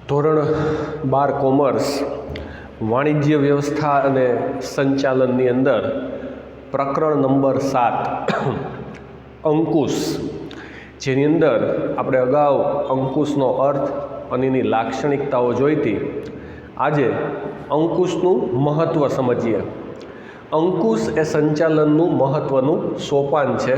ધોરણ 12 કોમર્સ વાણિજ્ય વ્યવસ્થા અને સંચાલનની અંદર પ્રકરણ નંબર 7 અંકુશ, જેની અંદર આપણે અગાઉ અંકુશનો અર્થ અને એની લાક્ષણિકતાઓ જોઈ હતી. આજે અંકુશનું મહત્ત્વ સમજીએ. અંકુશ એ સંચાલનનું મહત્ત્વનું સોપાન છે.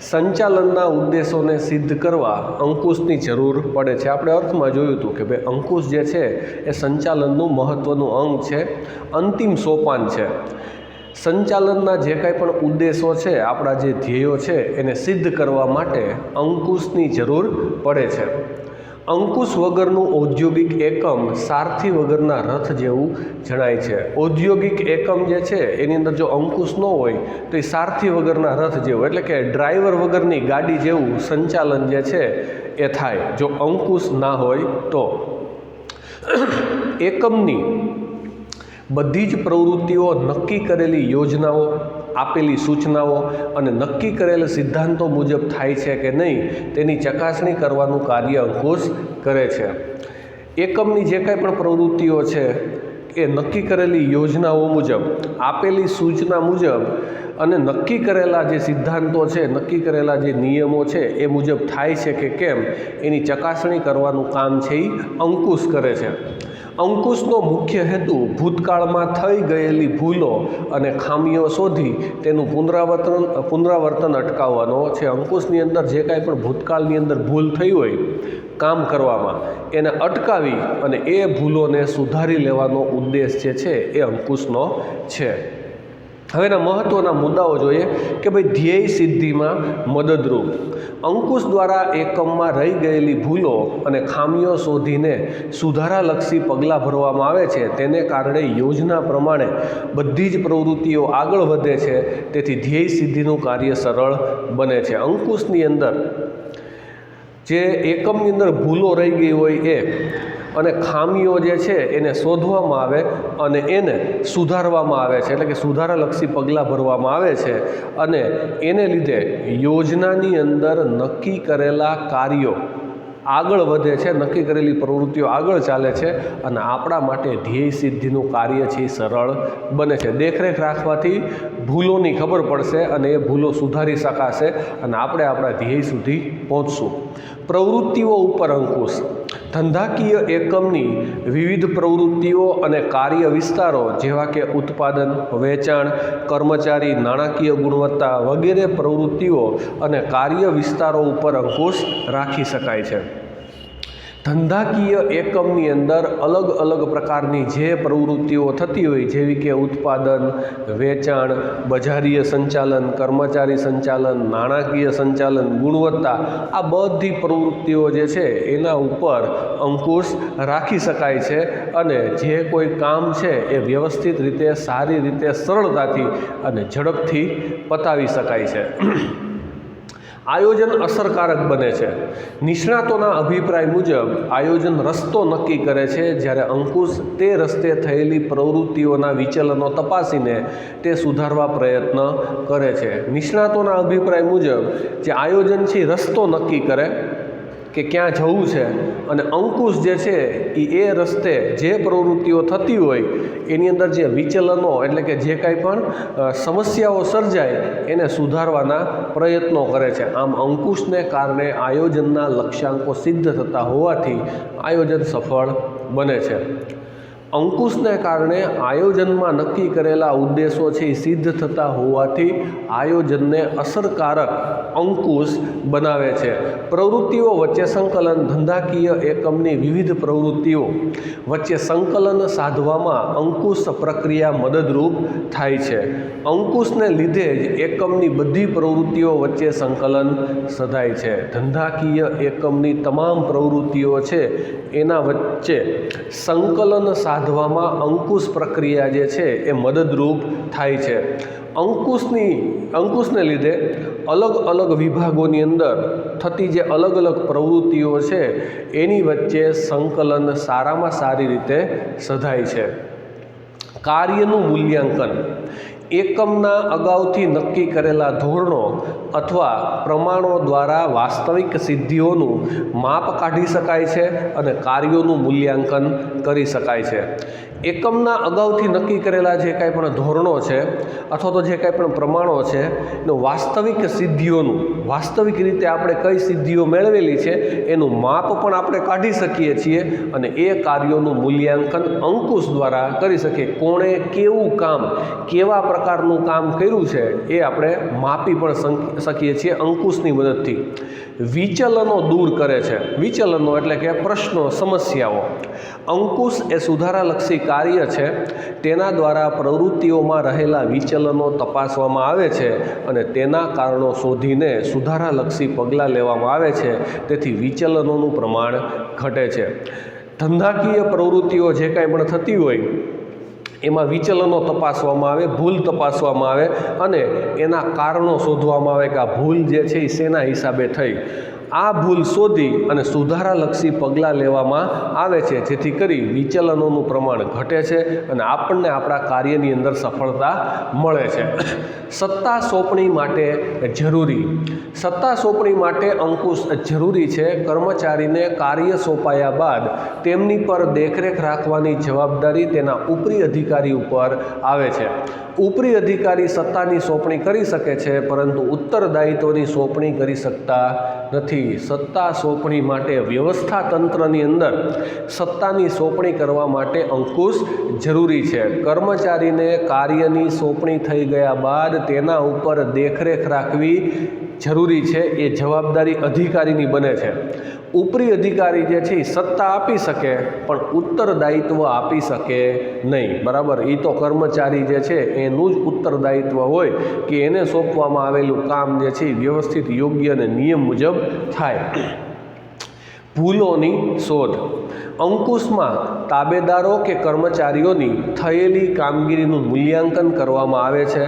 સંચાલનના ઉદ્દેશોને સિદ્ધ કરવા અંકુશની જરૂર પડે છે. આપણે અર્થમાં જોયું હતું કે ભાઈ અંકુશ જે છે એ સંચાલનનું મહત્ત્વનું અંગ છે, અંતિમ સોપાન છે. સંચાલનના જે કાંઈ પણ ઉદ્દેશો છે, આપણા જે ધ્યેયો છે, એને સિદ્ધ કરવા માટે અંકુશની જરૂર પડે છે. અંકુશ વગરનું ઔદ્યોગિક એકમ સારથી વગરના રથ જેવું જણાય છે. ઔદ્યોગિક એકમ જે છે એની અંદર જો અંકુશ ન હોય તો એ સારથી વગરના રથ જેવું, એટલે કે ડ્રાઈવર વગરની ગાડી જેવું સંચાલન જે છે એ થાય જો અંકુશ ના હોય તો. એકમની બધી જ પ્રવૃત્તિઓ નક્કી કરેલી યોજનાઓ, આપેલી સૂચનાઓ અને નક્કી કરેલ સિદ્ધાંતો મુજબ થાય છે કે નહીં તેની ચકાસણી કરવાનું કાર્ય અંકુશ કરે છે. એકમની જે કાંઈ પણ પ્રવૃત્તિઓ છે એ નક્કી કરેલી યોજનાઓ મુજબ, આપેલી સૂચના મુજબ અને નક્કી કરેલા જે સિદ્ધાંતો છે, નક્કી કરેલા જે નિયમો છે એ મુજબ થાય છે કે કેમ એની ચકાસણી કરવાનું કામ છે એ અંકુશ કરે છે. અંકુશનો મુખ્ય હેતુ ભૂતકાળમાં થઈ ગયેલી ભૂલો અને ખામીઓ શોધી તેનું પુનરાવર્તન અટકાવવાનો છે. અંકુશની અંદર જે કાંઈ પણ ભૂતકાળની અંદર ભૂલ થઈ હોય કામ કરવામાં, એને અટકાવી અને એ ભૂલોને સુધારી લેવાનો ઉદ્દેશ જે છે એ અંકુશનો છે. હવે એના મહત્ત્વના મુદ્દાઓ જોઈએ કે ભાઈ ધ્યેય સિદ્ધિમાં મદદરૂપ. અંકુશ દ્વારા એકમમાં રહી ગયેલી ભૂલો અને ખામીઓ શોધીને સુધારાલક્ષી પગલાં ભરવામાં આવે છે. તેને કારણે યોજના પ્રમાણે બધી જ પ્રવૃત્તિઓ આગળ વધે છે. તેથી ધ્યેય સિદ્ધિનું કાર્ય સરળ બને છે. અંકુશની અંદર જે એકમની અંદર ભૂલો રહી ગઈ હોય અને ખામીઓ જે છે એને શોધવામાં આવે અને એને સુધારવામાં આવે છે, એટલે કે સુધારાલક્ષી પગલાં ભરવામાં આવે છે અને એને લીધે યોજનાની અંદર નક્કી કરેલા કાર્યો આગળ વધે છે, નક્કી કરેલી પ્રવૃત્તિઓ આગળ ચાલે છે અને આપણા માટે ધ્યેય સિદ્ધિનું કાર્ય છે એ સરળ બને છે. દેખરેખ રાખવાથી ભૂલોની ખબર પડશે અને એ ભૂલો સુધારી શકાશે અને આપણે આપણા ધ્યેય સુધી પહોંચશું. પ્રવૃત્તિઓ ઉપર અંકુશ. ધંધાકીય એકમની વિવિધ પ્રવૃત્તિઓ અને કાર્ય વિસ્તારો જેવા કે ઉત્પાદન, વેચાણ, કર્મચારી, નાણાકીય ગુણવત્તા વગેરે પ્રવૃત્તિઓ અને કાર્ય વિસ્તારો ઉપર અંકુશ રાખી શકાય છે. ધંધાકીય એકમની અંદર અલગ અલગ પ્રકારની જે પ્રવૃત્તિઓ થતી હોય, જેવી કે ઉત્પાદન, વેચાણ, બજારીય સંચાલન, કર્મચારી સંચાલન, નાણાકીય સંચાલન, ગુણવત્તા, આ બધી પ્રવૃત્તિઓ જે છે એના ઉપર અંકુશ રાખી શકાય છે અને જે કોઈ કામ છે એ વ્યવસ્થિત રીતે, સારી રીતે, સરળતાથી અને ઝડપથી પતાવી શકાય છે. આયોજન અસરકારક બને છે. નિષ્ણાતોના અભિપ્રાય મુજબ આયોજન રસ્તો નક્કી કરે છે, જ્યારે અંકુશ તે રસ્તે થયેલી પ્રવૃત્તિઓના વિચલનો તપાસીને તે સુધારવા પ્રયત્ન કરે છે. નિષ્ણાતોના અભિપ્રાય મુજબ જે આયોજન છે રસ્તો નક્કી કરે કે ક્યાં જવું છે અને અંકુશ જે છે એ રસ્તે જે પ્રવૃત્તિઓ થતી હોય એની અંદર જે વિચલનો, એટલે કે જે કાંઈ પણ સમસ્યાઓ સર્જાય એને સુધારવાના પ્રયત્નો કરે છે. આમ અંકુશને કારણે આયોજનના લક્ષ્યાંકો સિદ્ધ થતા હોવાથી આયોજન સફળ બને છે. અંકુશને કારણે આયોજનમાં નક્કી કરેલા ઉદ્દેશો છે એ સિદ્ધ થતા હોવાથી આયોજનને અસરકારક અંકુશ બનાવે છે. પ્રવૃત્તિઓ વચ્ચે સંકલન. ધંધાકીય એકમની વિવિધ પ્રવૃત્તિઓ વચ્ચે સંકલન સાધવામાં અંકુશ પ્રક્રિયા મદદરૂપ થાય છે. અંકુશને લીધે જ એકમની બધી પ્રવૃત્તિઓ વચ્ચે સંકલન સધાય છે. ધંધાકીય એકમની તમામ પ્રવૃત્તિઓ છે એના વચ્ચે સંકલન સાધવામાં અંકુશ પ્રક્રિયા જે છે એ મદદરૂપ થાય છે. અંકુશને લીધે અલગ અલગ વિભાગોની અંદર થતી જે અલગ અલગ પ્રવૃત્તિઓ છે એની વચ્ચે સંકલન સારામાં સારી રીતે સધાય છે. કાર્યનું મૂલ્યાંકન. એકમના અગાઉથી નક્કી કરેલા ધોરણો અથવા પ્રમાણો દ્વારા વાસ્તવિક સિદ્ધિઓનું માપ કાઢી શકાય છે અને કાર્યોનું મૂલ્યાંકન કરી શકાય છે. એકમના અગાઉથી નક્કી કરેલા જે કાંઈ પણ ધોરણો છે અથવા તો જે કાંઈ પણ પ્રમાણો છે એનું વાસ્તવિક સિદ્ધિઓનું, વાસ્તવિક રીતે આપણે કઈ સિદ્ધિઓ મેળવેલી છે એનું માપ પણ આપણે કાઢી શકીએ છીએ અને એ કાર્યોનું મૂલ્યાંકન અંકુશ દ્વારા કરી શકીએ. કોણે કેવું કામ, કેવા પ્રકારનું કામ કર્યું છે એ આપણે માપી પણ શકીએ છીએ અંકુશની મદદથી. વિચલનો દૂર કરે છે. વિચલનો એટલે કે પ્રશ્નો, સમસ્યાઓ. અંકુશ એ સુધારાલક્ષી કાર્ય છે. તેના દ્વારા પ્રવૃત્તિઓમાં રહેલા વિચલનો તપાસવામાં આવે છે અને તેના કારણો શોધીને સુધારાલક્ષી પગલાં લેવામાં આવે છે. તેથી વિચલનોનું પ્રમાણ ઘટે છે. ધંધાકીય પ્રવૃત્તિઓ જે કાંઈ પણ થતી હોય એમાં વિચલનો તપાસવામાં આવે, ભૂલ તપાસવામાં આવે અને એના કારણો શોધવામાં આવે કે આ ભૂલ જે છે એ શેના હિસાબે થઈ. આ ભૂલ શોધી અને સુધારાલક્ષી પગલાં લેવામાં આવે છે, જેથી કરી વિચલનોનું પ્રમાણ ઘટે છે અને આપણને આપણા કાર્યની અંદર સફળતા મળે છે. સત્તા સોંપણી માટે જરૂરી. સત્તા સોંપણી માટે અંકુશ જરૂરી છે. કર્મચારીને કાર્ય સોંપાયા બાદ તેમની પર દેખરેખ રાખવાની જવાબદારી તેના ઉપરી અધિકારી ઉપર આવે છે. ઉપરી અધિકારી સત્તાની સોંપણી કરી શકે છે, પરંતુ ઉત્તરદાયિત્વની સોંપણી કરી શકતા નથી. સત્તા સોંપણી માટે વ્યવસ્થા તંત્રની અંદર સત્તાની સોંપણી કરવા માટે અંકુશ જરૂરી છે. કર્મચારીને કાર્યની સોંપણી થઈ ગયા બાદ તેના ઉપર દેખરેખ રાખવી જરૂરી છે. એ જવાબદારી અધિકારીની બને છે. ઉપરી અધિકારી જે છે એ સત્તા આપી શકે પણ ઉત્તરદાયિત્વ આપી શકે નહીં. બરાબર, એ તો કર્મચારી જે છે એનું જ ઉત્તરદાયિત્વ હોય કે એને સોંપવામાં આવેલું કામ જે છે એ વ્યવસ્થિત, યોગ્ય અને નિયમ મુજબ થાય. ભૂલોની શોધ. અંકુશમાં તાબેદારો કે કર્મચારીઓની થયેલી કામગીરીનું મૂલ્યાંકન કરવામાં આવે છે.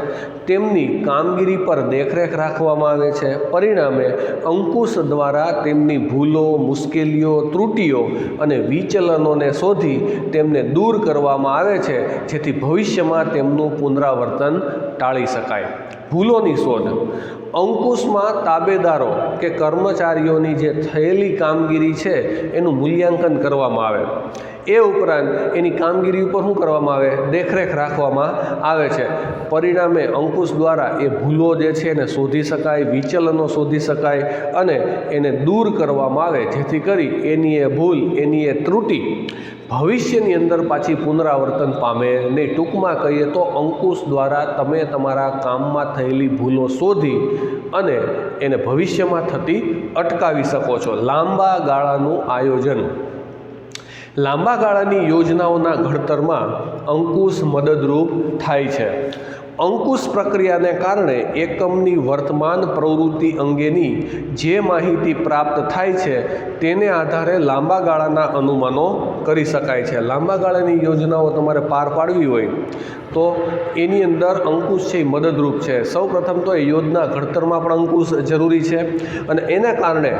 તેમની કામગીરી પર દેખરેખ રાખવામાં આવે છે. પરિણામે અંકુશ દ્વારા તેમની ભૂલો, મુશ્કેલીઓ, ત્રુટીઓ અને વિચલનોને શોધી તેમને દૂર કરવામાં આવે છે, જેથી ભવિષ્યમાં તેમનું પુનરાવર્તન ટાળી શકાય. ભૂલોની શોધ. અંકુશમાં તાબેદારો કે કર્મચારીઓની જે થયેલી કામગીરી છે એનું મૂલ્યાંકન કરવામાં આવે. એ ઉપરાંત એની કામગીરી ઉપર શું કરવામાં આવે? દેખરેખ રાખવામાં આવે છે. પરિણામે અંકુશ દ્વારા એ ભૂલો જે છે એને શોધી શકાય, વિચલનો શોધી શકાય અને એને દૂર કરવામાં આવે, જેથી કરી એની એ ભૂલ, એની એ ત્રુટી ભવિષ્યની અંદર પાછી પુનરાવર્તન પામે નહીં. ટૂંકમાં કહીએ તો અંકુશ દ્વારા તમે તમારા કામમાં થયેલી ભૂલો શોધી અને એને ભવિષ્યમાં થતી અટકાવી શકો છો. લાંબા ગાળાનું આયોજન. લાંબા ગાળાની યોજનાઓના ઘડતરમાં અંકુશ મદદરૂપ થાય છે. અંકુશ પ્રક્રિયાને કારણે એકમની વર્તમાન પ્રવૃત્તિ અંગેની જે માહિતી પ્રાપ્ત થાય છે તેને આધારે લાંબા ગાળાના અનુમાનો કરી શકાય છે. લાંબા ગાળાની યોજનાઓ તમારે પાર પાડવી હોય તો એની અંદર અંકુશ છે એ મદદરૂપ છે. સૌ પ્રથમ તો એ યોજના ઘડતરમાં પણ અંકુશ જરૂરી છે અને એના કારણે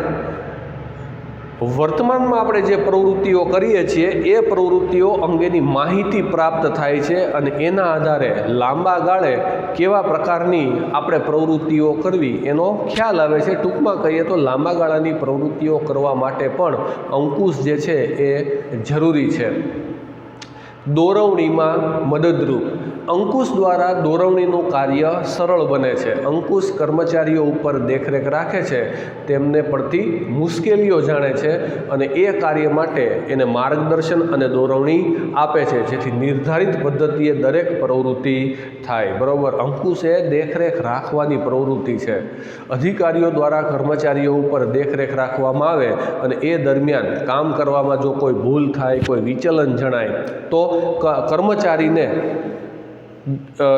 વર્તમાનમાં આપણે જે પ્રવૃત્તિઓ કરીએ છીએ એ પ્રવૃત્તિઓ અંગેની માહિતી પ્રાપ્ત થાય છે અને એના આધારે લાંબા ગાળે કેવા પ્રકારની આપણે પ્રવૃત્તિઓ કરવી એનો ખ્યાલ આવે છે. ટૂંકમાં કહીએ તો લાંબા ગાળાની પ્રવૃત્તિઓ કરવા માટે પણ અંકુશ જે છે એ જરૂરી છે. દોરવણીમાં મદદરૂપ. અંકુશ દ્વારા દોરવણીનું કાર્ય સરળ બને છે. અંકુશ કર્મચારીઓ ઉપર દેખરેખ રાખે છે, તેમને પડતી મુશ્કેલીઓ જાણે છે અને એ કાર્ય માટે એને માર્ગદર્શન અને દોરવણી આપે છે, જેથી નિર્ધારિત પદ્ધતિએ દરેક પ્રવૃત્તિ થાય. બરાબર, અંકુશ એ દેખરેખ રાખવાની પ્રવૃત્તિ છે. અધિકારીઓ દ્વારા કર્મચારીઓ ઉપર દેખરેખ રાખવામાં આવે અને એ દરમિયાન કામ કરવામાં જો કોઈ ભૂલ થાય, કોઈ વિચલન જણાય તો કર્મચારીને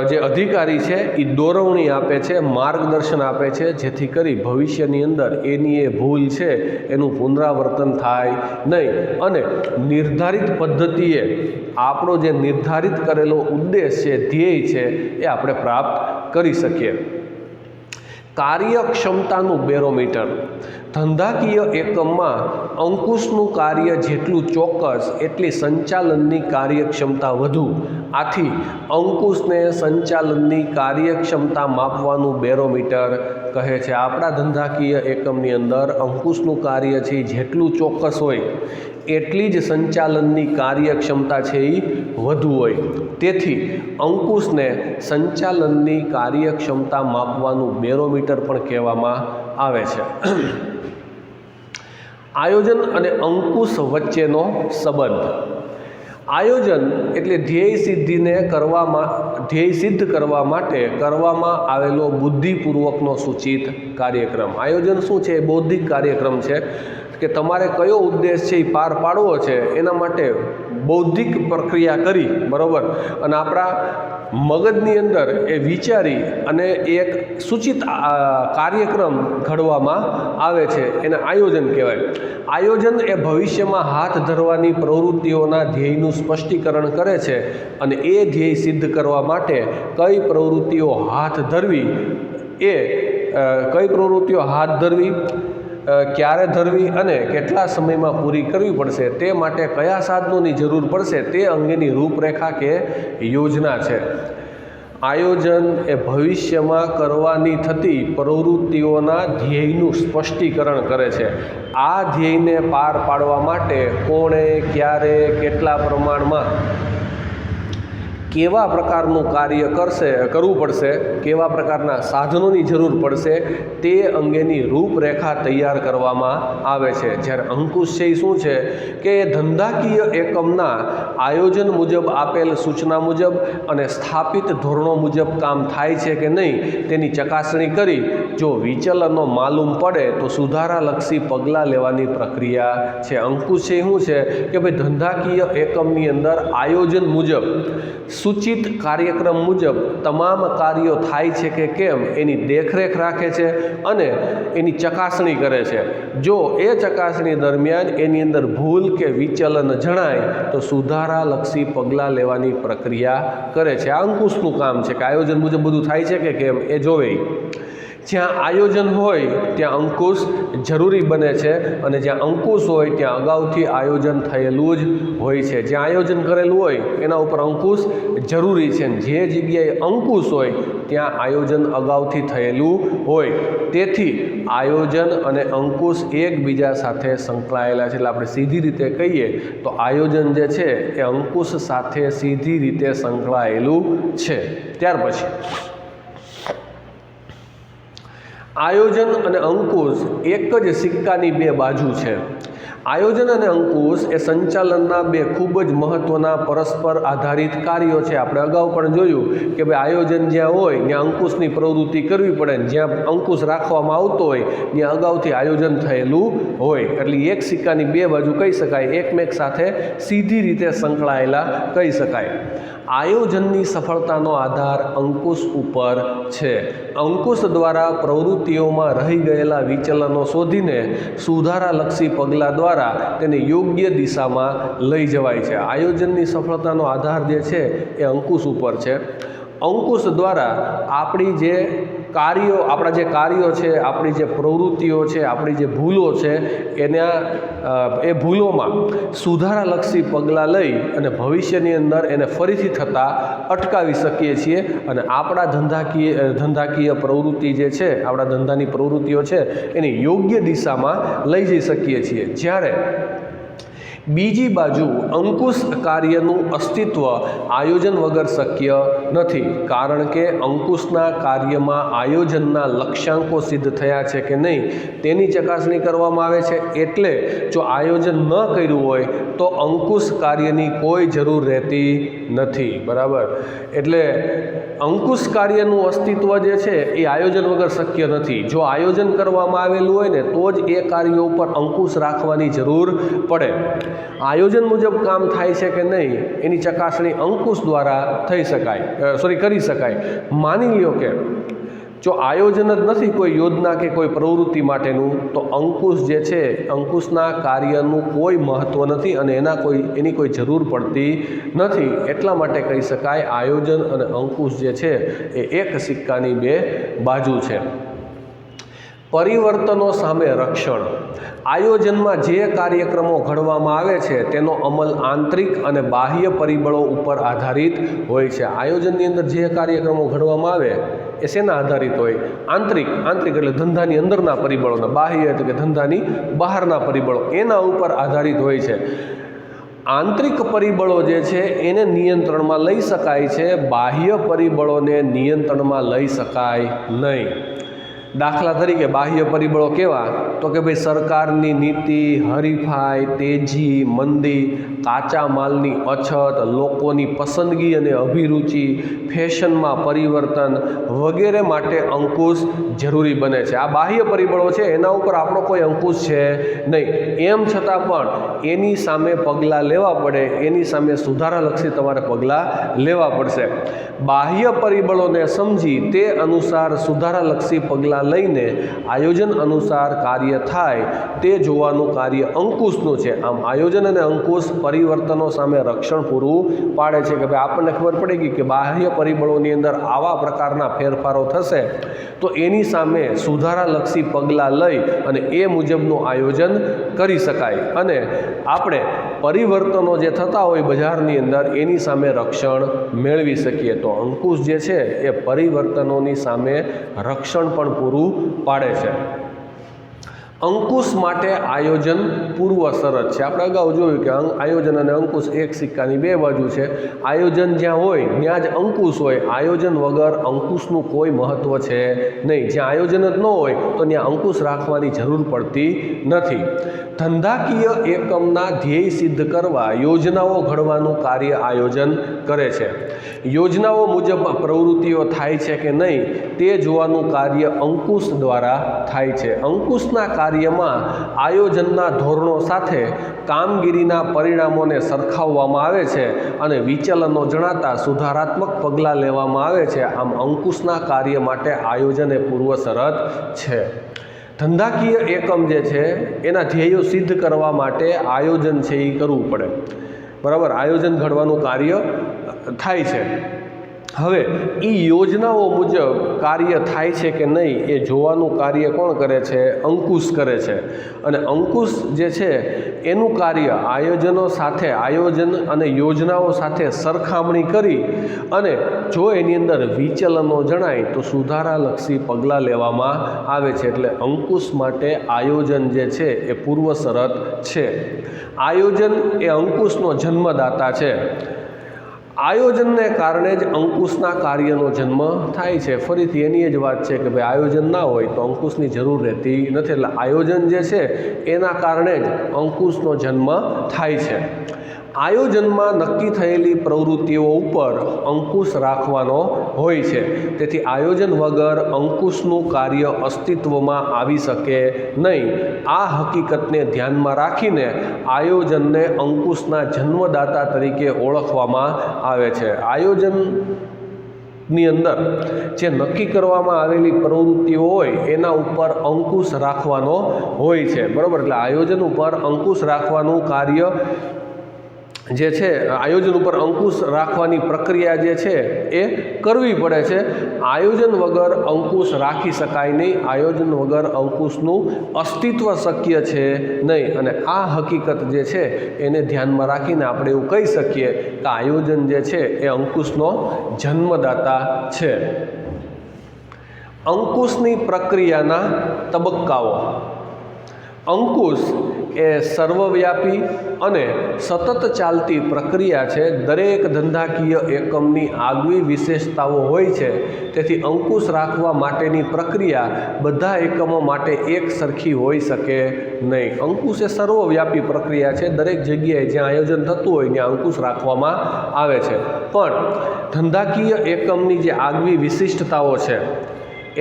જે અધિકારી છે એ દોરવણી આપે છે, માર્ગદર્શન આપે છે, જેથી કરી ભવિષ્યની અંદર એની એ ભૂલ છે એનું પુનરાવર્તન થાય નહીં અને નિર્ધારિત પદ્ધતિએ આપણો જે નિર્ધારિત કરેલો ઉદ્દેશ છે, ધ્યેય છે, એ આપણે પ્રાપ્ત કરી શકીએ. કાર્યક્ષમતાનું બેરોમીટર. ધંધાકીય એકમમાં અંકુશનું કાર્ય જેટલું ચોક્કસ એટલી સંચાલનની કાર્યક્ષમતા વધુ. આથી અંકુશને સંચાલનની કાર્યક્ષમતા માપવાનું બેરોમીટર કહે છે. આપણા ધંધાકીય એકમની અંદર અંકુશનું કાર્ય છે જેટલું ચોક્કસ હોય એટલી જ સંચાલનની કાર્યક્ષમતા છે એ વધુ હોય. તેથી અંકુશને સંચાલનની કાર્યક્ષમતા માપવાનું બેરોમીટર પણ કહેવામાં આવે છે. આયોજન અને અંકુશ વચ્ચેનો સંબંધ. આયોજન એટલે ધ્યેય સિદ્ધ કરવા માટે કરવામાં આવેલો બુદ્ધિપૂર્વકનો સૂચિત કાર્યક્રમ. આયોજન શું છે? બૌદ્ધિક કાર્યક્રમ છે કે તમારે કયો ઉદ્દેશ છે એ પાર પાડવો છે એના માટે બૌદ્ધિક પ્રક્રિયા કરી, બરાબર, અને આપણા મગજની અંદર એ વિચારી અને એક સૂચિત કાર્યક્રમ ઘડવામાં આવે છે, એને આયોજન કહેવાય. આયોજન એ ભવિષ્યમાં હાથ ધરવાની પ્રવૃત્તિઓના ધ્યેયનું સ્પષ્ટીકરણ કરે છે અને એ ધ્યેય સિદ્ધ કરવા માટે કઈ પ્રવૃત્તિઓ હાથ ધરવી, ક્યારે ધરવી અને કેટલા સમયમાં પૂરી કરવી પડશે, તે માટે કયા સાધનોની જરૂર પડશે તે અંગેની રૂપરેખા કે યોજના છે. આયોજન એ ભવિષ્યમાં કરવાની થતી પ્રવૃત્તિઓના ધ્યેયનું સ્પષ્ટીકરણ કરે છે. આ ધ્યેયને પાર પાડવા માટે કોણે, ક્યારે, કેટલા પ્રમાણમાં, કેવા પ્રકારનું કાર્ય કરવું પડશે, કેવા પ્રકારના સાધનોની જરૂર પડશે તે અંગેની રૂપરેખા તૈયાર કરવામાં આવે છે. જ્યારે અંકુશ છે એ શું છે કે ધંધાકીય એકમના આયોજન મુજબ આપેલ સૂચના મુજબ અને સ્થાપિત ધોરણો મુજબ કામ થાય છે કે નહીં તેની ચકાસણી કરી જો વિચલનો માલુમ પડે તો સુધારાલક્ષી પગલાં લેવાની પ્રક્રિયા છે. અંકુશ છે શું છે કે ભાઈ ધંધાકીય એકમની અંદર આયોજન મુજબ સૂચિત કાર્યક્રમ મુજબ તમામ કાર્યો થાય છે કે કેમ એની દેખરેખ રાખે છે અને એની ચકાસણી કરે છે. જો એ ચકાસણી દરમિયાન એની અંદર ભૂલ કે વિચલન જણાય તો સુધારાલક્ષી પગલાં લેવાની પ્રક્રિયા કરે છે. આ અંકુશનું કામ છે કે આયોજન મુજબ બધું થાય છે કે કેમ એ જોવે. જ્યાં આયોજન હોય ત્યાં અંકુશ જરૂરી બને છે અને જ્યાં અંકુશ હોય ત્યાં અગાઉથી આયોજન થયેલું જ હોય છે. જ્યાં આયોજન કરેલું હોય એના ઉપર અંકુશ જરૂરી છે. જે જગ્યાએ અંકુશ હોય ત્યાં આયોજન અગાઉથી થયેલું હોય. તેથી આયોજન અને અંકુશ એકબીજા સાથે સંકળાયેલા છે. એટલે આપણે સીધી રીતે કહીએ તો આયોજન જે છે એ અંકુશ સાથે સીધી રીતે સંકળાયેલું છે. ત્યાર પછી આયોજન અને અંકુશ એક જ સિક્કાની બે બાજુ છે. આયોજન અને અંકુશ એ સંચાલનના બે ખૂબ જ મહત્ત્વના પરસ્પર આધારિત કાર્યો છે. આપણે અગાઉ પણ જોયું કે ભાઈ આયોજન જ્યાં હોય ત્યાં અંકુશની પ્રવૃત્તિ કરવી પડે, જ્યાં અંકુશ રાખવામાં આવતો હોય ત્યાં અગાઉથી આયોજન થયેલું હોય. એટલે એક સિક્કાની બે બાજુ કહી શકાય, એકમેક સાથે સીધી રીતે સંકળાયેલા કહી શકાય. આયોજનની સફળતાનો આધાર અંકુશ ઉપર છે. અંકુશ દ્વારા પ્રવૃત્તિઓમાં રહી ગયેલા વિચલનો શોધીને સુધારાલક્ષી પગલાં દ્વારા તેને યોગ્ય દિશામાં લઈ જવાય છે. આયોજનની સફળતાનો આધાર જે છે એ અંકુશ ઉપર છે. અંકુશ દ્વારા આપણા જે કાર્યો છે, આપણી જે પ્રવૃત્તિઓ છે, આપણી જે ભૂલો છે એ ભૂલોમાં સુધારાલક્ષી પગલાં લઈ અને ભવિષ્યની અંદર એને ફરીથી થતાં અટકાવી શકીએ છીએ અને આપણા ધંધાકીય પ્રવૃત્તિ જે છે, આપણા ધંધાની પ્રવૃત્તિઓ છે એની યોગ્ય દિશામાં લઈ જઈ શકીએ છીએ. જ્યારે બીજી બાજુ અંકુશ કાર્યનું અસ્તિત્વ આયોજન વગર શક્ય નથી. કારણ કે અંકુશના કાર્યમાં આયોજનના લક્ષ્યાંકો સિદ્ધ થયા છે કે નહીં તેની ચકાસણી કરવામાં આવે છે. એટલે જો આયોજન ન કર્યું હોય તો અંકુશ કાર્યની કોઈ જરૂર રહેતી નથી. બરાબર. એટલે અંકુશ કાર્યનું અસ્તિત્વ જે છે એ આયોજન વગર શક્ય નથી. જો આયોજન કરવામાં આવેલું હોય ને તો જ એ કાર્યો ઉપર અંકુશ રાખવાની જરૂર પડે. આયોજન મુજબ કામ થાય છે કે નહીં એની ચકાસણી અંકુશ દ્વારા કરી શકાય. માની લ્યો કે જો આયોજન જ નથી કોઈ યોજના કે કોઈ પ્રવૃત્તિ માટેનું તો અંકુશ જે છે, અંકુશના કાર્યનું કોઈ મહત્ત્વ નથી અને એની કોઈ જરૂર પડતી નથી. એટલા માટે કહી શકાય આયોજન અને અંકુશ જે છે એ એક સિક્કાની બે બાજુ છે. પરિવર્તનો સામે રક્ષણ. આયોજનમાં જે કાર્યક્રમો ઘડવામાં આવે છે તેનો અમલ આંતરિક અને બાહ્ય પરિબળો ઉપર આધારિત હોય છે. આયોજનની અંદર જે કાર્યક્રમો ઘડવામાં આવે એ શેના આધારિત હોય? આંતરિક એટલે ધંધાની અંદરના પરિબળોના, બાહ્ય એટલે કે ધંધાની બહારના પરિબળો, એના ઉપર આધારિત હોય છે. આંતરિક પરિબળો જે છે એને નિયંત્રણમાં લઈ શકાય છે, બાહ્ય પરિબળોને નિયંત્રણમાં લઈ શકાય નહીં. દાખલા તરીકે બાહ્ય પરિબળો કેવા? તો કે ભાઈ સરકારની નીતિ, હરીફાઈ, તેજી, મંદી, કાચા માલની અછત, લોકોની પસંદગી અને અભિરુચિ, ફેશનમાં પરિવર્તન વગેરે માટે અંકુશ જરૂરી બને છે. આ બાહ્ય પરિબળો છે, એના ઉપર આપણો કોઈ અંકુશ છે નહીં. એમ છતાં પણ એની સામે પગલાં લેવા પડે, એની સામે સુધારાલક્ષી તમારે પગલાં લેવા પડશે. બાહ્ય પરિબળોને સમજી તે અનુસાર સુધારાલક્ષી પગલાં લઈને આયોજન અનુસાર કાર્ય થાય તે જોવાનું કાર્ય અંકુશનું છે. આમ આયોજન અને અંકુશ પરિવર્તનો સામે રક્ષણ પૂરું પાડે છે કે ભાઈ આપણને ખબર પડી ગઈ કે બાહ્ય પરિબળોની અંદર આવા પ્રકારના ફેરફારો થશે તો એની સામે સુધારાલક્ષી પગલાં લઈ અને એ મુજબનું આયોજન કરી શકાય અને આપણે પરિવર્તનો જે થતા હોય બજારની અંદર એની સામે રક્ષણ મેળવી શકીએ. તો અંકુશ જે છે એ પરિવર્તનોની સામે રક્ષણ પણ પૂરું પાડે છે. અંકુશ માટે આયોજન પૂર્વ શરત છે. આપણે અગાઉ જોયું કે આયોજન અને અંકુશ એક સિક્કાની બે બાજુ છે. આયોજન જ્યાં હોય ત્યાં જ અંકુશ હોય. આયોજન વગર અંકુશનું કોઈ મહત્વ છે નહીં. જ્યાં આયોજન જ ન હોય તો ત્યાં અંકુશ રાખવાની જરૂર પડતી નથી. ધંધાકીય એકમના ધ્યેય સિદ્ધ કરવા યોજનાઓ ઘડવાનું કાર્ય આયોજન કરે છે. યોજનાઓ મુજબ પ્રવૃત્તિઓ થાય છે કે નહીં તે જોવાનું કાર્ય અંકુશ દ્વારા થાય છે. અંકુશના કાર્યમાં આયોજનના ધોરણો સાથે કામગીરીના પરિણામોને સરખાવવામાં આવે છે અને વિચલનો જણાતા સુધારાત્મક પગલાં લેવામાં આવે છે. આમ અંકુશના કાર્ય માટે આયોજન એ પૂર્વ શરત છે. ધંધાકીય એકમ જે છે એના ધ્યેયો સિદ્ધ કરવા માટે આયોજન છે એ કરવું પડે. બરાબર, આયોજન ઘડવાનું કાર્ય થાય છે. હવે એ યોજનાઓ મુજબ કાર્ય થાય છે કે નહીં એ જોવાનું કાર્ય કોણ કરે છે? અંકુશ કરે છે. અને અંકુશ જે છે એનું કાર્ય આયોજનો સાથે, આયોજન અને યોજનાઓ સાથે સરખામણી કરી અને જો એની અંદર વિચલનો જણાય તો સુધારાલક્ષી પગલાં લેવામાં આવે છે. એટલે અંકુશ માટે આયોજન જે છે એ પૂર્વ શરત છે. આયોજન એ અંકુશનો જન્મદાતા છે. આયોજનને કારણે જ અંકુશના કાર્યનો જન્મ થાય છે. ફરીથી એની જ વાત છે કે ભાઈ આયોજન ના હોય તો અંકુશની જરૂર રહેતી નથી. એટલે આયોજન જે છે એના કારણે જ અંકુશનો જન્મ થાય છે. આયોજનમાં નક્કી થયેલી પ્રવૃત્તિઓ ઉપર અંકુશ રાખવાનો હોય છે. તેથી આયોજન વગર અંકુશનું કાર્ય અસ્તિત્વમાં આવી શકે નહીં. આ હકીકતને ધ્યાનમાં રાખીને આયોજનને અંકુશના જન્મદાતા તરીકે ઓળખવામાં આવે છે. આયોજનની અંદર જે નક્કી કરવામાં આવેલી પ્રવૃત્તિઓ હોય એના ઉપર અંકુશ રાખવાનો હોય છે. બરાબર, એટલે આયોજન ઉપર અંકુશ રાખવાનું કાર્ય જે છે, આયોજન ઉપર અંકુશ રાખવાની પ્રક્રિયા જે છે એ કરવી પડે છે. આયોજન વગર અંકુશ રાખી શકાય નહીં. આયોજન વગર અંકુશનું અસ્તિત્વ શક્ય છે નહીં. અને આ હકીકત જે છે એને ધ્યાનમાં રાખીને આપણે એવું કહી શકીએ કે આયોજન જે છે એ અંકુશનો જન્મદાતા છે. અંકુશની પ્રક્રિયાના તબક્કાઓ. અંકુશ એ સર્વવ્યાપી અને સતત ચાલતી પ્રક્રિયા છે. દરેક ધંધાકીય એકમની આગવી વિશેષતાઓ હોય છે. તેથી અંકુશ રાખવા માટેની પ્રક્રિયા બધા એકમો માટે એક સરખી હોઈ શકે નહીં. અંકુશ એ સર્વવ્યાપી પ્રક્રિયા છે. દરેક જગ્યાએ જ્યાં આયોજન થતું હોય ત્યાં અંકુશ રાખવામાં આવે છે. પણ ધંધાકીય એકમની જે આગવી વિશિષ્ટતાઓ છે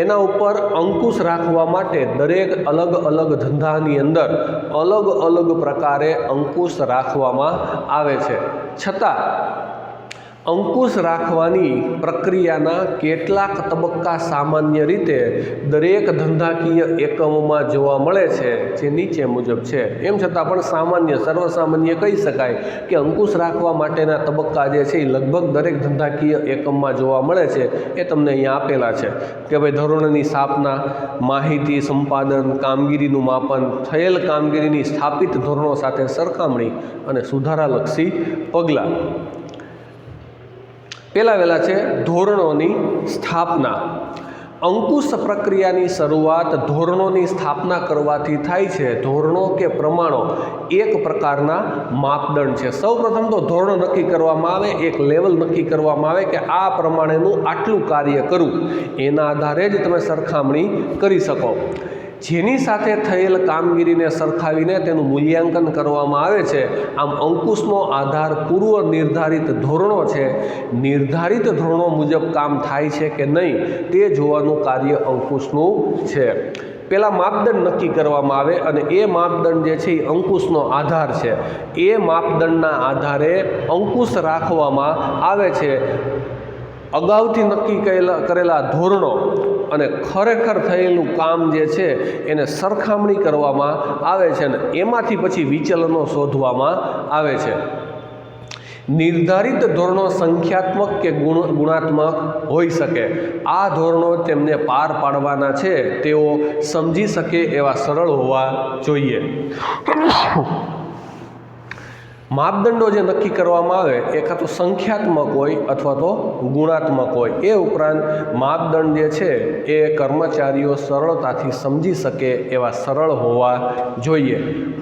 એના ઉપર અંકુશ રાખવા માટે દરેક અલગ અલગ ધંધાની અંદર અલગ અલગ પ્રકારે અંકુશ રાખવામાં આવે છે. છતાં અંકુશ રાખવાની પ્રક્રિયાના કેટલાક તબક્કા સામાન્ય રીતે દરેક ધંધાકીય એકમોમાં જોવા મળે છે, જે નીચે મુજબ છે. એમ છતાં પણ સર્વસામાન્ય કહી શકાય કે અંકુશ રાખવા માટેના તબક્કા જે છે એ લગભગ દરેક ધંધાકીય એકમમાં જોવા મળે છે. એ તમને અહીંયા આપેલા છે કે ભાઈ ધોરણોની સ્થાપના, માહિતી સંપાદન, કામગીરીનું માપન, થયેલ કામગીરીની સ્થાપિત ધોરણો સાથે સરખામણી અને સુધારાલક્ષી પગલાં. પહેલા વહેલા છે ધોરણોની સ્થાપના. અંકુશ પ્રક્રિયાની શરૂઆત ધોરણોની સ્થાપના કરવાથી થાય છે. ધોરણો કે પ્રમાણો એક પ્રકારના માપદંડ છે. સૌપ્રથમ તો ધોરણો નક્કી કરવામાં આવે, એક લેવલ નક્કી કરવામાં આવે કે આ પ્રમાણેનું આટલું કાર્ય કરવું. એના આધારે જ તમે સરખામણી કરી શકો. જેની સાથે થયેલ કામગીરીને સરખાવીને તેનું મૂલ્યાંકન કરવામાં આવે છે. આમ અંકુશનો આધાર પૂર્વ નિર્ધારિત ધોરણો છે. નિર્ધારિત ધોરણો મુજબ કામ થાય છે કે નહીં તે જોવાનું કાર્ય અંકુશનું છે. પહેલાં માપદંડ નક્કી કરવામાં આવે અને એ માપદંડ જે છે એ અંકુશનો આધાર છે. એ માપદંડના આધારે અંકુશ રાખવામાં આવે છે. અગાઉથી નક્કી કરેલા ધોરણો અને ખરેખર થયેલું કામ જે છે એને સરખામણી કરવામાં આવે છે અને એમાંથી પછી વિચલનો શોધવામાં આવે છે. નિર્ધારિત ધોરણો સંખ્યાત્મક કે ગુણાત્મક હોઈ શકે. આ ધોરણો તેમને પાર પાડવાના છે તેઓ સમજી શકે એવા સરળ હોવા જોઈએ. માપદંડો જે નક્કી કરવામાં આવે એ કાં તો સંખ્યાત્મક હોય અથવા તો ગુણાત્મક હોય. એ ઉપરાંત માપદંડ જે છે એ કર્મચારીઓ સરળતાથી સમજી શકે એવા સરળ હોવા જોઈએ.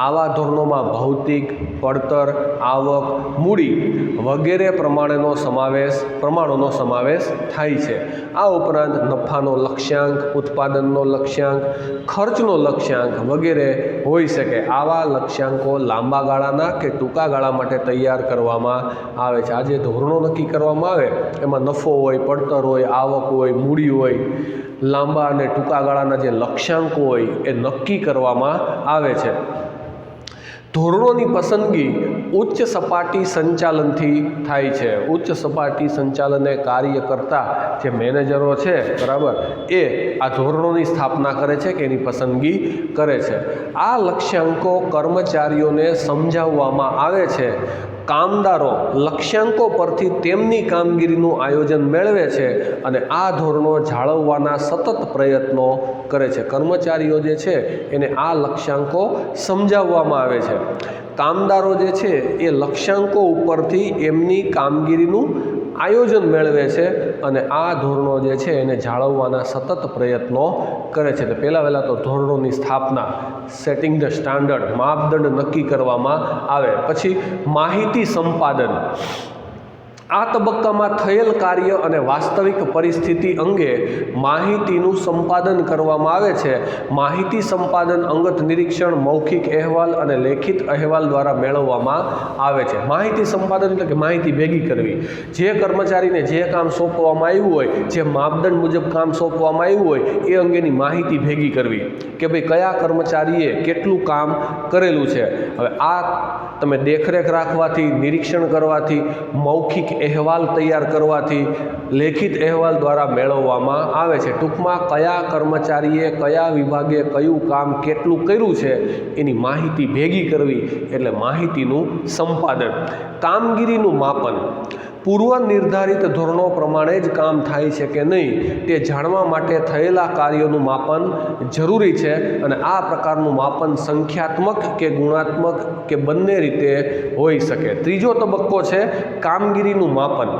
આવા ધોરણોમાં ભૌતિક, પડતર, આવક, મૂડી વગેરે પ્રમાણોનો સમાવેશ થાય છે. આ ઉપરાંત નફાનો લક્ષ્યાંક, ઉત્પાદનનો લક્ષ્યાંક, ખર્ચનો લક્ષ્યાંક વગેરે હોઈ શકે. આવા લક્ષ્યાંકો લાંબા ગાળાના કે ટૂંકા ગાળા માટે તૈયાર કરવામાં આવે છે. આ જે ધોરણો નક્કી કરવામાં આવે એમાં નફો હોય, પડતર હોય, આવક હોય, મૂડી હોય, લાંબા અને ટૂંકા ગાળાના જે લક્ષ્યાંકો હોય એ નક્કી કરવામાં આવે છે. ધોરણોની પસંદગી ઉચ્ચ સપાટી સંચાલનથી થાય છે. ઉચ્ચ સપાટી સંચાલને કાર્ય કરતા જે મેનેજરો છે, બરાબર, એ આ ધોરણોની સ્થાપના કરે છે કે એની પસંદગી કરે છે. આ લક્ષ્યાંકો કર્મચારીઓને સમજાવવામાં આવે છે. કામદારો લક્ષ્યાંકો પરથી તેમની કામગીરીનું આયોજન મેળવે છે અને આ ધોરણો જાળવવાના સતત પ્રયત્નો કરે છે. કર્મચારીઓ જે છે એને આ લક્ષ્યાંકો સમજાવવામાં આવે છે. કામદારો જે છે એ લક્ષ્યાંકો ઉપરથી એમની કામગીરીનું આયોજન મેળવે છે અને આ ધોરણો જે છે એને જાળવવાના સતત પ્રયત્નો કરે છે. તો પહેલાં તો ધોરણોની સ્થાપના, સેટિંગ ધ સ્ટાન્ડર્ડ, માપદંડ નક્કી કરવામાં આવે. પછી માહિતી સંપાદન. આ તબક્કામાં થયેલ કાર્ય અને વાસ્તવિક પરિસ્થિતિ અંગે માહિતીનું સંપાદન કરવામાં આવે છે. માહિતી સંપાદન અંગત નિરીક્ષણ, મૌખિક અહેવાલ અને લેખિત અહેવાલ દ્વારા મેળવવામાં આવે છે. માહિતી સંપાદન એટલે કે માહિતી ભેગી કરવી. જે કર્મચારીને જે કામ સોંપવામાં આવ્યું હોય, જે માપદંડ મુજબ કામ સોંપવામાં આવ્યું હોય એ અંગેની માહિતી ભેગી કરવી કે ભાઈ કયા કર્મચારીએ કેટલું કામ કરેલું છે. હવે આ તમે દેખરેખ રાખવાથી, નિરીક્ષણ કરવાથી, મૌખિક અહેવાલ તૈયાર કરવાથી, લેખિત અહેવાલ દ્વારા મેળવવામાં આવે છે. ટૂંકમાં કયા કર્મચારીએ કયા વિભાગે કયું કામ કેટલું કર્યું છે એની માહિતી ભેગી કરવી એટલે માહિતીનું સંપાદન. કામગીરીનું માપન. પૂર્વ નિર્ધારિત ધોરણો પ્રમાણે જ કામ થાય છે કે નહીં તે જાણવા માટે થયેલા કાર્યોનું માપન જરૂરી છે અને આ પ્રકારનું માપન સંખ્યાત્મક કે ગુણાત્મક કે બંને રીતે હોઈ શકે. ત્રીજો તબક્કો છે કામગીરીનું માપન.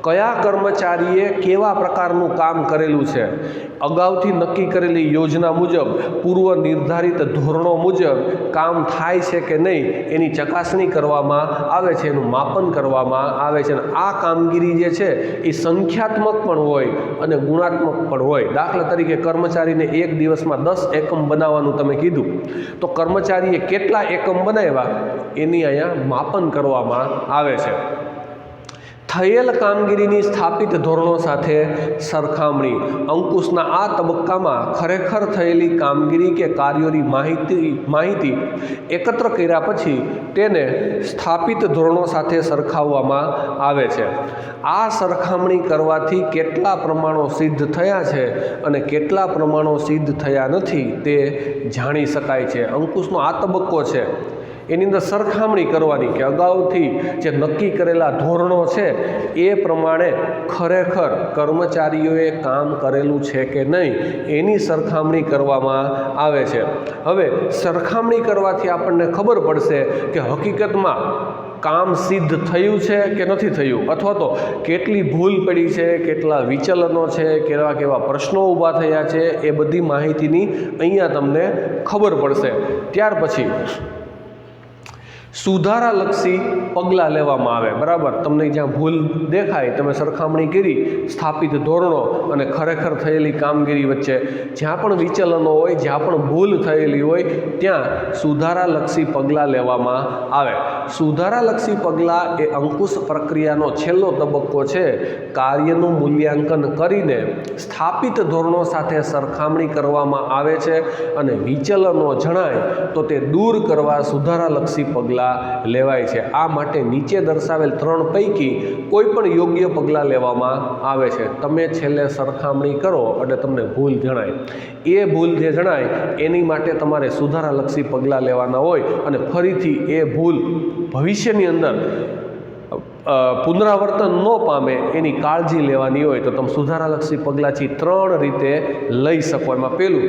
કયા કર્મચારીએ કેવા પ્રકારનું કામ કરેલું છે. અગાઉથી નક્કી કરેલી યોજના મુજબ, પૂર્વ નિર્ધારિત ધોરણો મુજબ કામ થાય છે કે નહીં એની ચકાસણી કરવામાં આવે છે, એનું માપન કરવામાં આવે છે. આ કામગીરી જે છે એ સંખ્યાત્મક પણ હોય અને ગુણાત્મક પણ હોય. દાખલા તરીકે કર્મચારીને એક દિવસમાં 10 એકમ બનાવવાનું તમે કીધું તો કર્મચારીએ કેટલા એકમ બનાવ્યા એની અહીંયા માપન કરવામાં આવે છે. થયેલ કામગીરીની સ્થાપિત ધોરણો સાથે સરખામણી. અંકુશના આ તબક્કામાં ખરેખર થયેલી કામગીરી કે કાર્યોની માહિતી એકત્ર કર્યા પછી તેને સ્થાપિત ધોરણો સાથે સરખાવવામાં આવે છે. આ સરખામણી કરવાથી કેટલા પ્રમાણો સિદ્ધ થયા છે અને કેટલા પ્રમાણો સિદ્ધ થયા નથી તે જાણી શકાય છે. અંકુશનો આ તબક્કો છે એની અંદર સરખામણી કરવાની કે અગાઉથી જે નક્કી કરેલા ધોરણો છે એ પ્રમાણે ખરેખર કર્મચારીઓએ કામ કરેલું છે કે નહીં એની સરખામણી કરવામાં આવે છે. હવે સરખામણી કરવાથી આપણને ખબર પડશે કે હકીકતમાં કામ સિદ્ધ થયું છે કે નથી થયું, અથવા તો કેટલી ભૂલ પડી છે, કેટલા વિચલનો છે, કેવા કેવા પ્રશ્નો ઊભા થયા છે, એ બધી માહિતીની અહીંયા તમને ખબર પડશે. ત્યાર પછી સુધારાલક્ષી પગલાં લેવામાં આવે. બરાબર, તમને જ્યાં ભૂલ દેખાય તમે સરખામણી કરી સ્થાપિત ધોરણો અને ખરેખર થયેલી કામગીરી વચ્ચે જ્યાં પણ વિચલનો હોય, જ્યાં પણ ભૂલ થયેલી હોય ત્યાં સુધારાલક્ષી પગલાં લેવામાં આવે. સુધારાલક્ષી પગલાં એ અંકુશ પ્રક્રિયાનો છેલ્લો તબક્કો છે. કાર્યનું મૂલ્યાંકન કરીને સ્થાપિત ધોરણો સાથે સરખામણી કરવામાં આવે છે અને વિચલનો જણાય તો તે દૂર કરવા સુધારાલક્ષી પગલાં લેવાય છે. આ માટે નીચે દર્શાવેલ 3 પૈકી કોઈ પણ યોગ્ય પગલાં લેવામાં આવે છે. તમે છેલ્લે સરખામણી કરો એટલે તમને ભૂલ જણાય, એ ભૂલ જે જણાય એની માટે તમારે સુધારાલક્ષી પગલાં લેવાના હોય અને ફરીથી એ ભૂલ ભવિષ્યની અંદર પુનરાવર્તન ન પામે એની કાળજી લેવાની હોય તો તમે સુધારાલક્ષી પગલાંથી 3 રીતે લઈ શકો. એમાં પહેલું,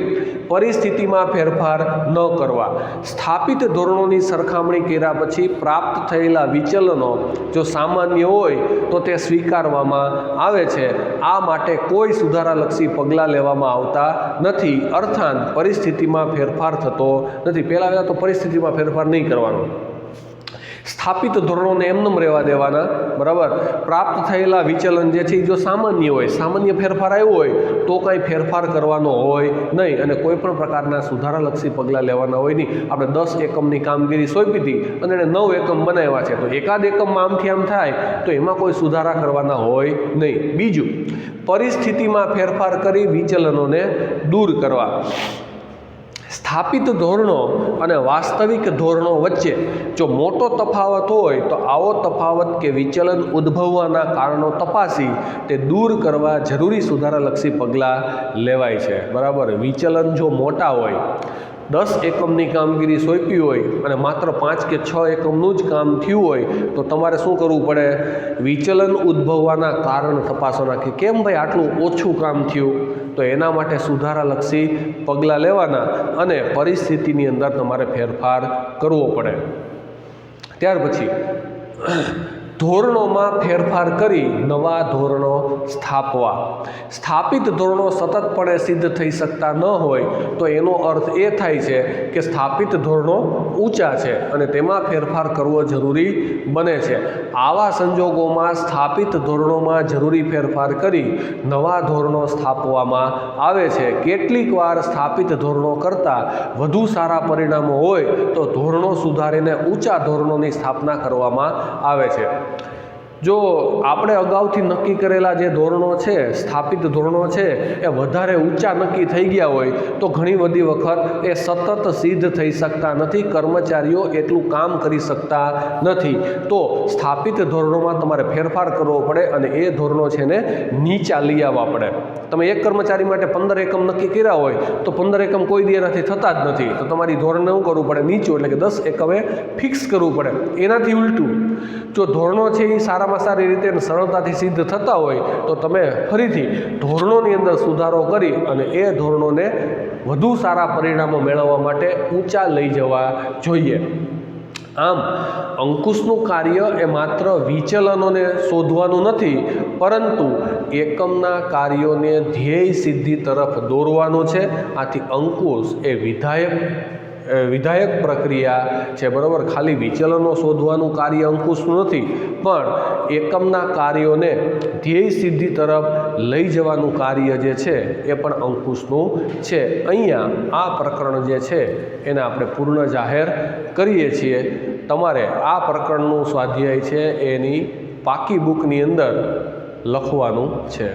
પરિસ્થિતિમાં ફેરફાર ન કરવા. સ્થાપિત ધોરણોની સરખામણી કર્યા પછી પ્રાપ્ત થયેલા વિચલનો જો સામાન્ય હોય તો તે સ્વીકારવામાં આવે છે. આ માટે કોઈ સુધારાલક્ષી પગલાં લેવામાં આવતા નથી, અર્થાત પરિસ્થિતિમાં ફેરફાર થતો નથી. પહેલાં તો પરિસ્થિતિમાં ફેરફાર નહીં કરવાનો, સ્થાપિત ધોરણોને એમનેમ રહેવા દેવાના. બરાબર, પ્રાપ્ત થયેલા વિચલન જે છે એ જો સામાન્ય હોય, સામાન્ય ફેરફાર આવ્યો હોય તો કાંઈ ફેરફાર કરવાનો હોય નહીં અને કોઈ પણ પ્રકારના સુધારાલક્ષી પગલાં લેવાના હોય નહીં. આપણે 10 એકમની કામગીરી સોંપી હતી અને એને 9 એકમ બનાવ્યા છે તો એકાદ એકમમાં આમથી આમ થાય તો એમાં કોઈ સુધારા કરવાના હોય નહીં. બીજું, પરિસ્થિતિમાં ફેરફાર કરી વિચલનોને દૂર કરવા. સ્થાપિત ધોરણો અને વાસ્તવિક ધોરણો વચ્ચે જો મોટો તફાવત હોય તો આવો તફાવત કે વિચલન ઉદ્ભવવાના કારણો તપાસી તે દૂર કરવા જરૂરી સુધારાલક્ષી પગલાં લેવાય છે. બરાબર, વિચલન જો મોટા હોય, 10 એકમની કામગીરી સોંપી હોય અને માત્ર 5 કે 6 એકમનું જ કામ થયું હોય તો તમારે શું કરવું પડે? વિચલન ઉદ્ભવવાના કારણ તપાસવાના કે કેમ ભાઈ આટલું ઓછું કામ થયું, તો એના માટે સુધારાલક્ષી પગલાં લેવાના અને પરિસ્થિતિની અંદર તમારે ફેરફાર કરવો પડે. ત્યાર પછી ધોરણોમાં ફેરફાર કરી નવા ધોરણો સ્થાપવા. સ્થાપિત ધોરણો સતતપણે સિદ્ધ થઈ શકતા ન હોય તો એનો અર્થ એ થાય છે કે સ્થાપિત ધોરણો ઊંચા છે અને તેમાં ફેરફાર કરવો જરૂરી બને છે. આવા સંજોગોમાં સ્થાપિત ધોરણોમાં જરૂરી ફેરફાર કરી નવા ધોરણો સ્થાપવામાં આવે છે. કેટલીક વાર સ્થાપિત ધોરણો કરતાં વધુ સારા પરિણામો હોય તો ધોરણો સુધારીને ઊંચા ધોરણોની સ્થાપના કરવામાં આવે છે. જો આપણે અગાઉથી નક્કી કરેલા જે ધોરણો છે, સ્થાપિત ધોરણો છે, એ વધારે ઊંચા નક્કી થઈ ગયા હોય તો ઘણી બધી વખત એ સતત સિદ્ધ થઈ શકતા નથી, કર્મચારીઓ એટલું કામ કરી શકતા નથી. તો સ્થાપિત ધોરણોમાં તમારે ફેરફાર કરવો પડે અને એ ધોરણો છે ને નીચા લઈ આવવા પડે. તમે એક કર્મચારી માટે 15 એકમ નક્કી કર્યા હોય તો 15 એકમ કોઈ દી એનાથી થતા જ નથી, તો તમારી ધોરણને શું કરવું પડે? નીચું, એટલે કે 10 એકમે ફિક્સ કરવું પડે. એનાથી ઉલટું, જો ધોરણો છે એ સારામાં સારી રીતે સરળતાથી સિદ્ધ થતા હોય તો તમે ફરીથી ધોરણોની અંદર સુધારો કરી અને એ ધોરણોને વધુ સારા પરિણામો મેળવવા માટે ઊંચા લઈ જવા જોઈએ. આમ અંકુશનું કાર્ય એ માત્ર વિચલનોને શોધવાનું નથી, પરંતુ એકમના કાર્યોને ધ્યેય સિદ્ધિ તરફ દોરવાનું છે. આથી અંકુશ એ વિધાયક પ્રક્રિયા છે. બરાબર, ખાલી વિચલનો શોધવાનું કાર્ય અંકુશનું નથી, પણ એકમના કાર્યોને ધ્યેય સિદ્ધિ તરફ લઈ જવાનું કાર્ય જે છે એ પણ અંકુશનું છે. અહીંયા આ પ્રકરણ જે છે એને આપણે પૂર્ણ જાહેર કરીએ છીએ. તમારે આ પ્રકરણનું સ્વાધ્યાય છે એની પાકી બુકની અંદર લખવાનું છે।